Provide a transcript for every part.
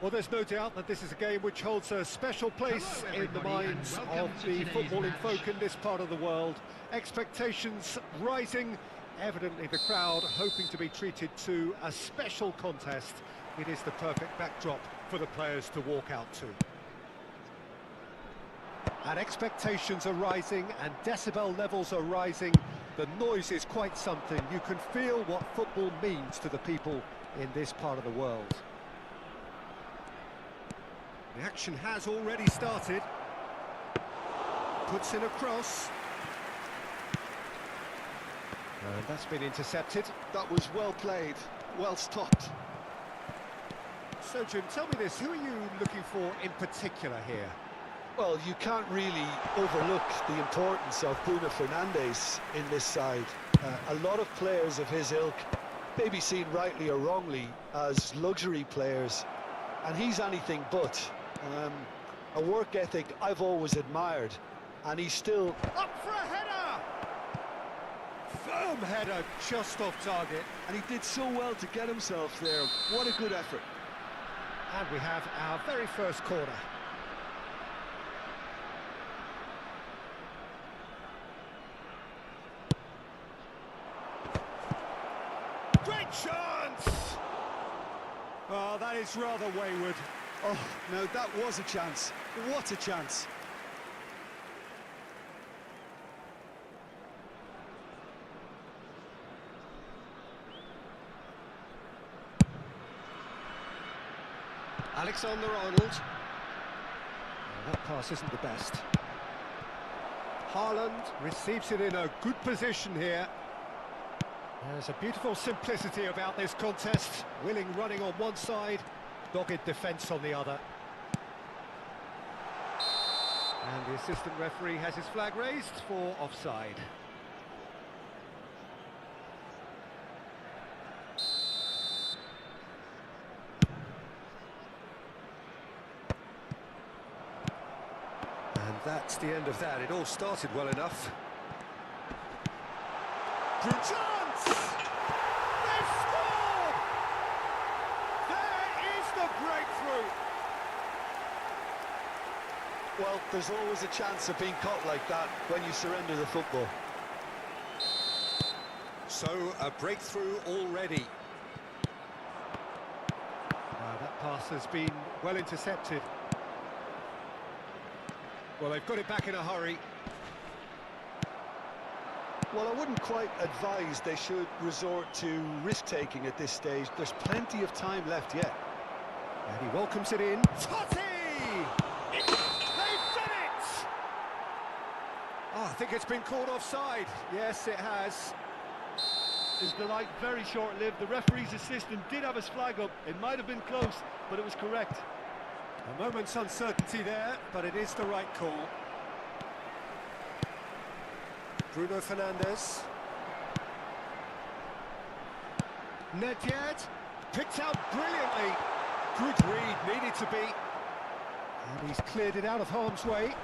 Well, there's no doubt that this is a game which holds a special place in the minds of the footballing folk in this part of the world. Expectations rising, evidently the crowd hoping to be treated to a special contest. It is the perfect backdrop for the players to walk out to. And expectations are rising and decibel levels are rising. The noise is quite something. You can feel what football means to the people in this part of the world. The action has already started. Puts in a cross. And that's been intercepted. That was well played, well stopped. So, Jim, tell me this, who are you looking for in particular here? Well, you can't really overlook the importance of Bruno Fernandes in this side. A lot of players of his ilk may be seen rightly or wrongly as luxury players, and he's anything but. A work ethic I've always admired, and he's still... Up for a header! Firm header, just off target. And he did so well to get himself there. What a good effort. And we have our very first corner. Great chance! Oh, that is rather wayward. Oh, no, that was a chance. What a chance. Alexander-Arnold. Oh, that pass isn't the best. Haaland receives it in a good position here. There's a beautiful simplicity about this contest. Willing running on one side, dogged defence on the other. And the assistant referee has his flag raised for offside. And that's the end of that. It all started well enough. Good chance! They score! There is the breakthrough! Well, there's always a chance of being caught like that when you surrender the football. So, a breakthrough already. That pass has been well intercepted. Well, they've got it back in a hurry. Well, I wouldn't quite advise they should resort to risk-taking at this stage. There's plenty of time left yet. And he welcomes it in. Totti! They've done it! Oh, I think it's been called offside. Yes, it has. Is the light very short-lived? The referee's assistant did have his flag up. It might have been close, but it was correct. A moment's uncertainty there, but it is the right call. Bruno Fernandes. Nedved picked out brilliantly. Good read, needed to be. And he's cleared it out of harm's way.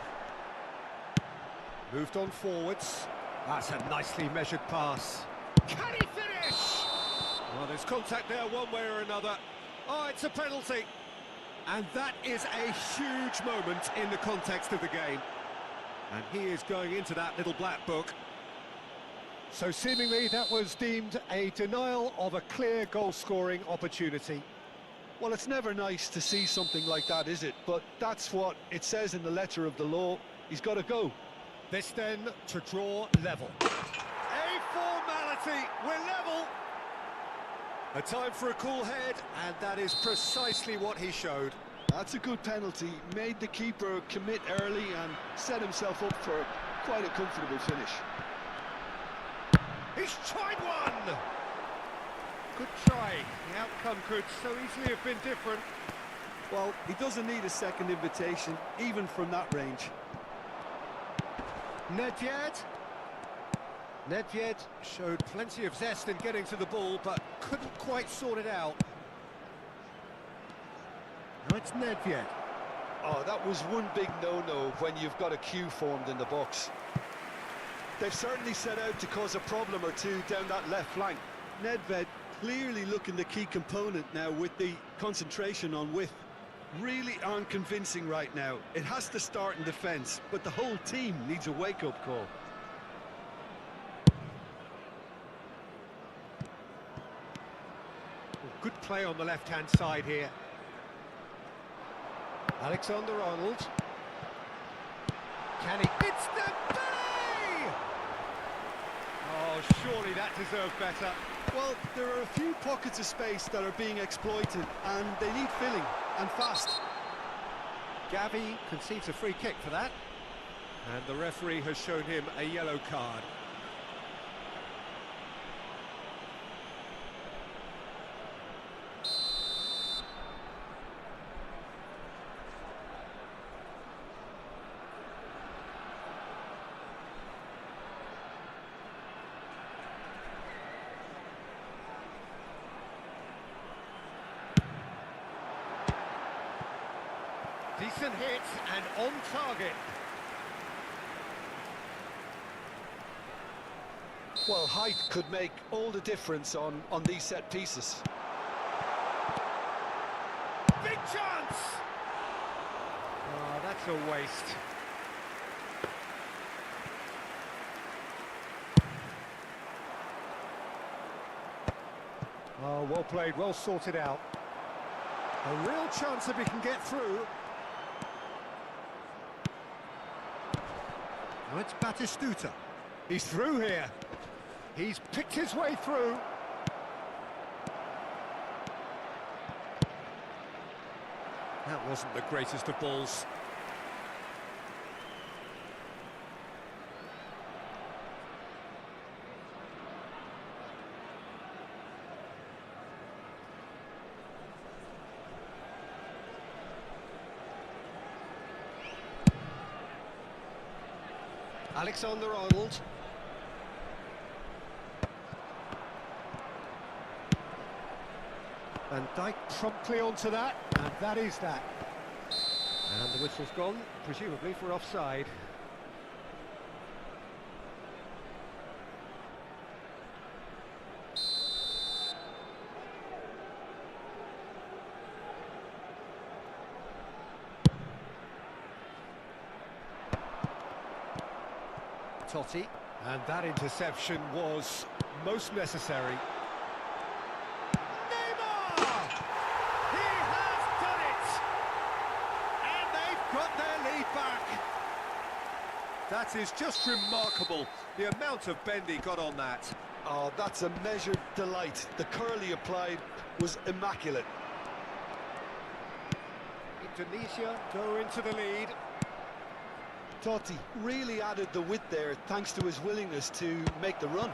Moved on forwards. That's a nicely measured pass. Can he finish? Well, there's contact there one way or another. Oh, it's a penalty. And that is a huge moment in the context of the game. And he is going into that little black book. So seemingly that was deemed a denial of a clear goal-scoring opportunity. Well, it's never nice to see something like that, is it? But that's what it says in the letter of the law. He's got to go. This then to draw level. A formality, we're level. A time for a cool head, and that is precisely what he showed. That's a good penalty. Made the keeper commit early and set himself up for quite a comfortable finish. He's tried one! Good try. The outcome could so easily have been different. Well, he doesn't need a second invitation, even from that range. Nedved. Nedved showed plenty of zest in getting to the ball, but couldn't quite sort it out. Now it's Nedved. Oh, that was one big no-no when you've got a queue formed in the box. They've certainly set out to cause a problem or two down that left flank. Nedved clearly looking the key component now with the concentration on width. Really aren't convincing right now. It has to start in defence, but the whole team needs a wake-up call. Good play on the left-hand side here. Alexander-Arnold. Can he? It's Dembele! Oh, surely that deserved better. Well, there are a few pockets of space that are being exploited, and they need filling, and fast. Gavi concedes a free kick for that. And the referee has shown him a yellow card. Decent hit and on target. Well, height could make all the difference on these set pieces. Big chance! Oh, that's a waste. Oh, well played, well sorted out. A real chance if he can get through. Now it's Batistuta. He's through here. He's picked his way through. That wasn't the greatest of balls. Alexander-Arnold. Van Dijk promptly onto that, and that is that. And the whistle's gone, presumably for offside. Totti, and that interception was most necessary. Neymar! He has done it! And they've got their lead back. That is just remarkable, the amount of bend he got on that. Oh, that's a measured delight. The curl he applied was immaculate. Indonesia go into the lead. Totti really added the width there thanks to his willingness to make the run.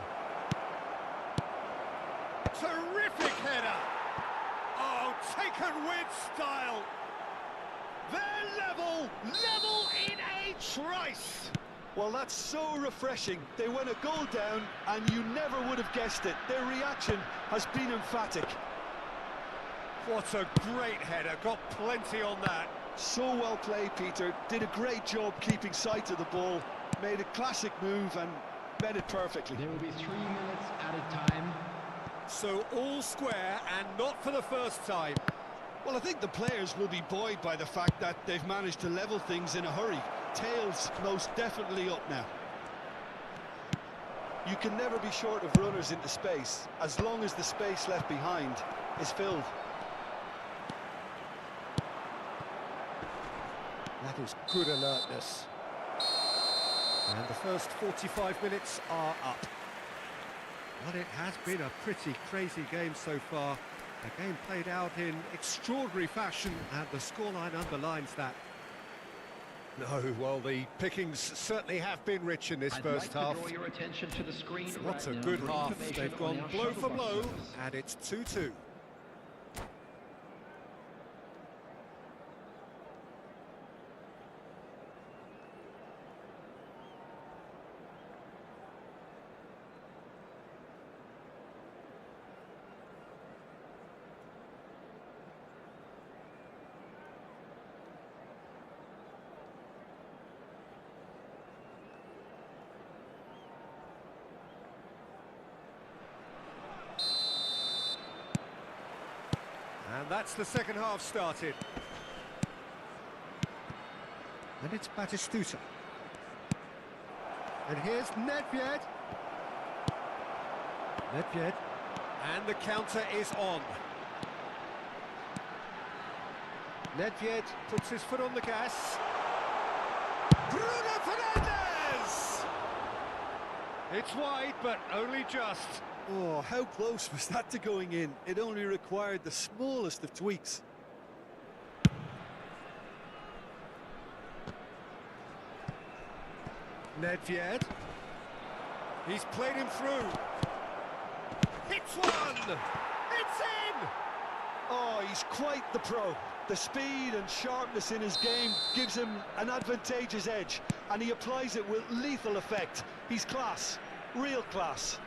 Terrific header! Oh, taken with style! They're level in a trice! Well, that's so refreshing. They went a goal down and you never would have guessed it. Their reaction has been emphatic. What a great header, got plenty on that. So well played, Peter. Did a great job keeping sight of the ball. Made a classic move and met it perfectly. There will be 3 minutes added time. So all square and not for the first time. Well, I think the players will be buoyed by the fact that they've managed to level things in a hurry. Tails most definitely up now. You can never be short of runners into space, as long as the space left behind is filled. That is good alertness. And the first 45 minutes are up. Well, it has been a pretty crazy game so far. A game played out in extraordinary fashion, and the scoreline underlines that. No, well, the pickings certainly have been rich in this first half. Draw your attention to the screen What a right now good for half. information They've on gone our blow for shuttle bus blow, service. and it's 2-2. And that's the second half started. And it's Batistuta. And here's Nedved. Nedved. And the counter is on. Nedved puts his foot on the gas. Bruno Fernandes! It's wide, but only just. Oh, how close was that to going in? It only required the smallest of tweaks. Nedved. He's played him through. Hits one! It's in! Oh, he's quite the pro. The speed and sharpness in his game gives him an advantageous edge, and he applies it with lethal effect. He's class, real class.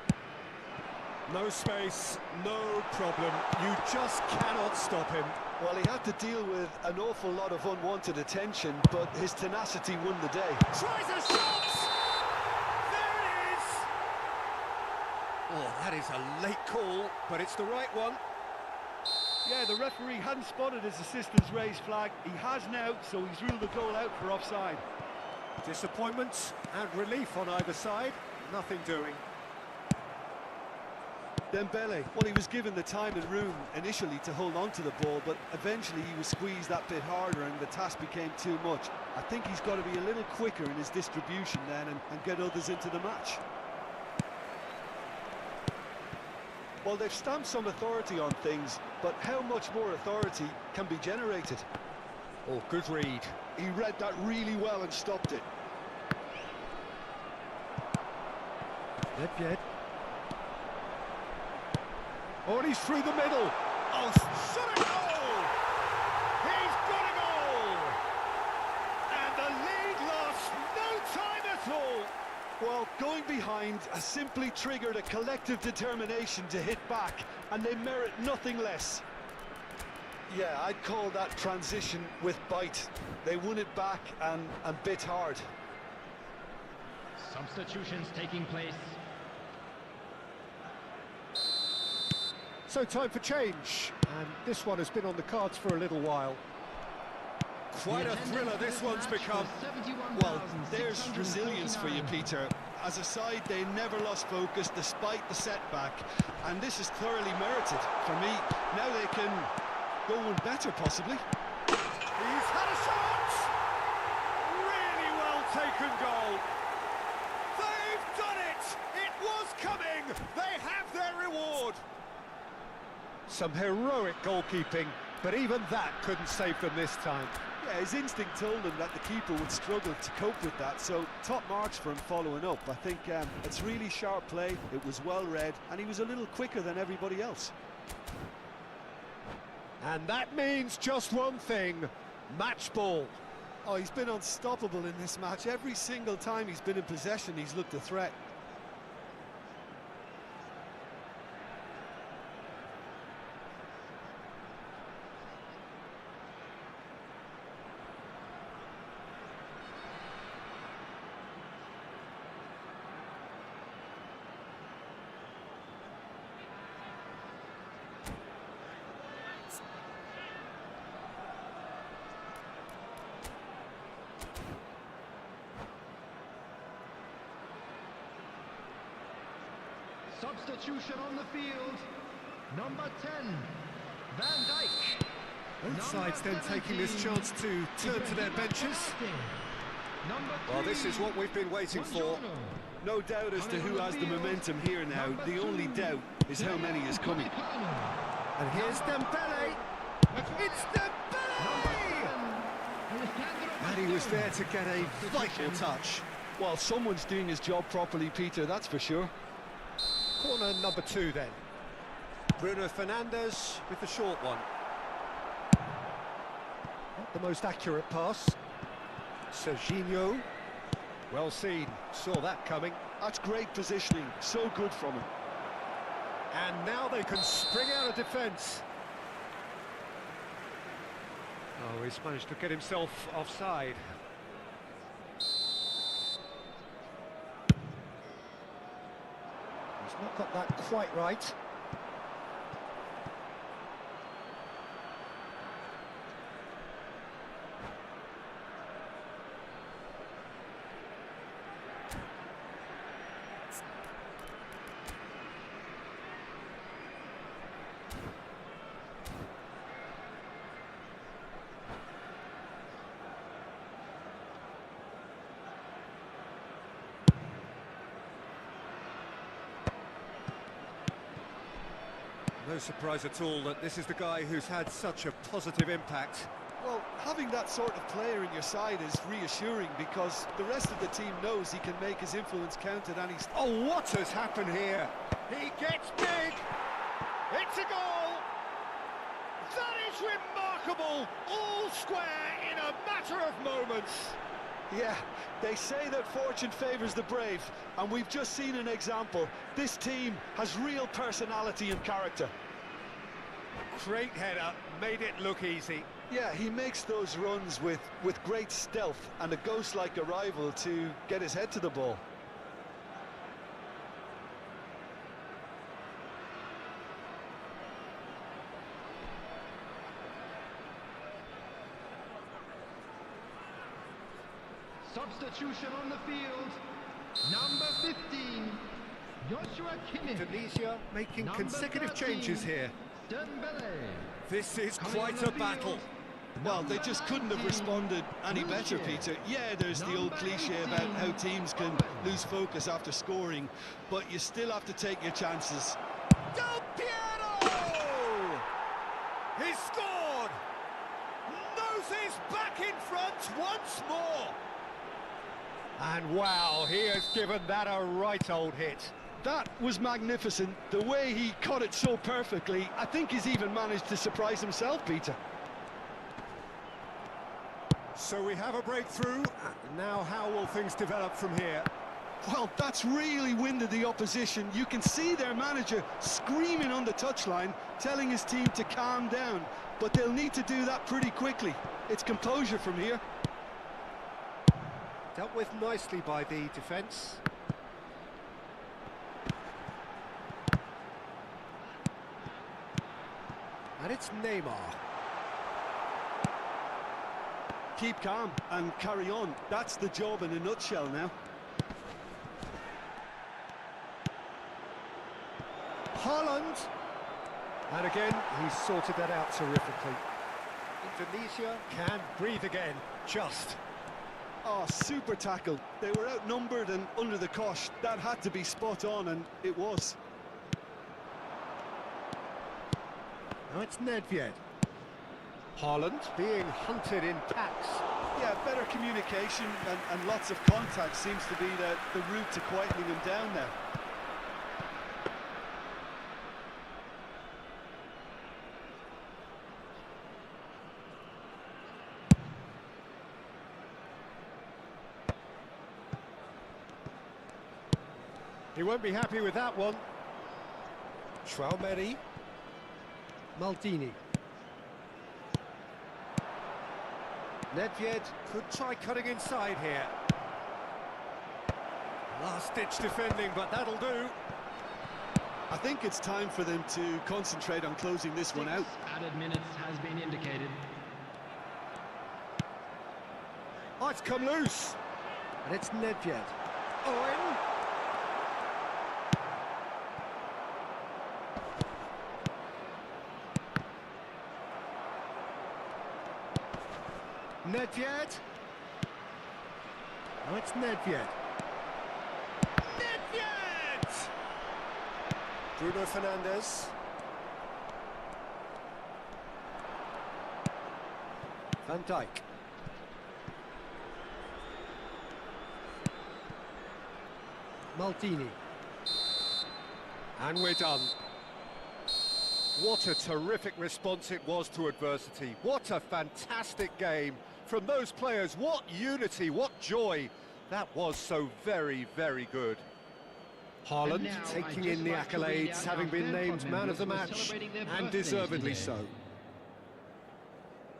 No space, no problem. You just cannot stop him. Well, he had to deal with an awful lot of unwanted attention, but his tenacity won the day. Tries a shot! There it is! Oh, that is a late call, but it's the right one. Yeah, the referee hadn't spotted his assistant's raised flag. He has now, so he's ruled the goal out for offside. Disappointment and relief on either side. Nothing doing. Dembele, well, he was given the time and room initially to hold on to the ball, but eventually he was squeezed that bit harder and the task became too much. I think he's got to be a little quicker in his distribution then and get others into the match. Well, they've stamped some authority on things, but how much more authority can be generated? Oh, good read. He read that really well and stopped it. Nedved. Oh, and he's through the middle. Oh, shot a goal! He's got a goal! And the lead lost no time at all. Well, going behind has simply triggered a collective determination to hit back, and they merit nothing less. Yeah, I'd call that transition with bite. They won it back and bit hard. Substitutions taking place. So time for change, and this one has been on the cards for a little while. Quite a thriller this one's become. Well, there's resilience for you, Peter. As a side, they never lost focus despite the setback, and this is thoroughly merited. For me, now they can go one better, possibly. He's had a shot! Really well taken goal. They've done it! It was coming! They have their reward! Some heroic goalkeeping, but even that couldn't save them this time. Yeah, his instinct told him that the keeper would struggle to cope with that, so top marks for him following up. I think it's really sharp play, it was well read, and he was a little quicker than everybody else. And that means just one thing, match ball. Oh, he's been unstoppable in this match. Every single time he's been in possession, he's looked a threat. Substitution on the field. Number 10, Van Dijk. Both sides then taking this chance to turn to their benches. Well, this is what we've been waiting for. No doubt as to who has the momentum here now. The only doubt is how many is coming. And here's Dembele. It's Dembele! And He was there to get a vital touch. Well, someone's doing his job properly, Peter, that's for sure. Corner number 2 then. Bruno Fernandes with the short one. Not the most accurate pass. Serginho. Well seen, saw that coming. That's great positioning, so good from him. And now they can spring out of defence. Oh, he's managed to get himself offside. He's not got that quite right. No surprise at all that this is the guy who's had such a positive impact. Well, having that sort of player in your side is reassuring because the rest of the team knows he can make his influence count at any stage. Oh, what has happened here? He gets big! It's a goal! That is remarkable! All square in a matter of moments! Yeah, they say that fortune favours the brave, and we've just seen an example. This team has real personality and character. Great header, made it look easy. Yeah, he makes those runs with great stealth and a ghost-like arrival to get his head to the ball. Substitution on the field. Number 15, Joshua Kimmich. Tunisia making Number consecutive 13, changes here. Dembele. This is Coming quite on the a battle. field, Well, they just couldn't have responded any better, Peter. Yeah, there's the old cliche about how teams can lose focus after scoring, but you still have to take your chances. Del Piero! He's scored! Noses back in front once more! And wow, he has given that a right old hit. That was magnificent. The way he caught it so perfectly, I think he's even managed to surprise himself, Peter. So we have a breakthrough. Now how will things develop from here? Well, that's really winded the opposition. You can see their manager screaming on the touchline, telling his team to calm down. But they'll need to do that pretty quickly. It's composure from here. Dealt with nicely by the defence. And it's Neymar. Keep calm and carry on. That's the job in a nutshell now. Haaland. And again, he's sorted that out terrifically. Indonesia can breathe again, just. Oh, super tackle. They were outnumbered and under the cosh. That had to be spot on, and it was. Now it's Nedved. Haaland being hunted in packs. Yeah, better communication and lots of contact seems to be the route to quietening him down now. He won't be happy with that one. Traumeri. Maldini. Nedved could try cutting inside here. Last-ditch defending, but that'll do. I think it's time for them to concentrate on closing this one out. Added minutes has been indicated. Oh, it's come loose. And it's Nedved. Owen. Nedved. Oh, it's Nedved. Nedved! Bruno Fernandes. Van Dijk. Maldini. And we're done. What a terrific response it was to adversity. What a fantastic game from those players. What unity, what joy. That was so very, very good. Haaland taking in the accolades, having been named man of the match, and deservedly so.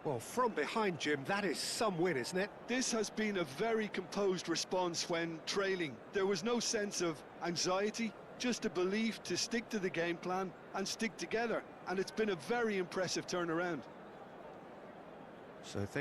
Well, from behind, Jim, that is some win, isn't it? This has been a very composed response when trailing. There was no sense of anxiety, just a belief to stick to the game plan and stick together. And it's been a very impressive turnaround. So